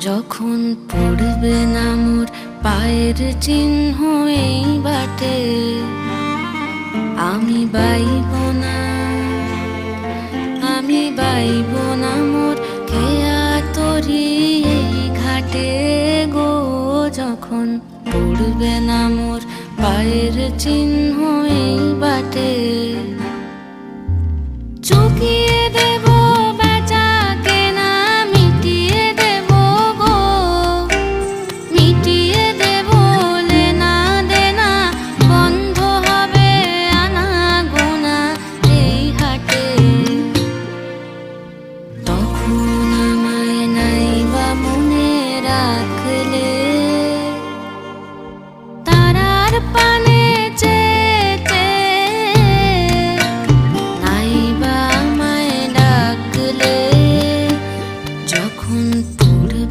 যখন পড়বে না মোর পায়ের চিহ্ন এই বাটে, আমি বাইব না, আমি বাইব না মোর খেয়া তরি এই ঘাটে গো। যখন পড়বে না মোর পায়ের চিহ্ন এই বাটে।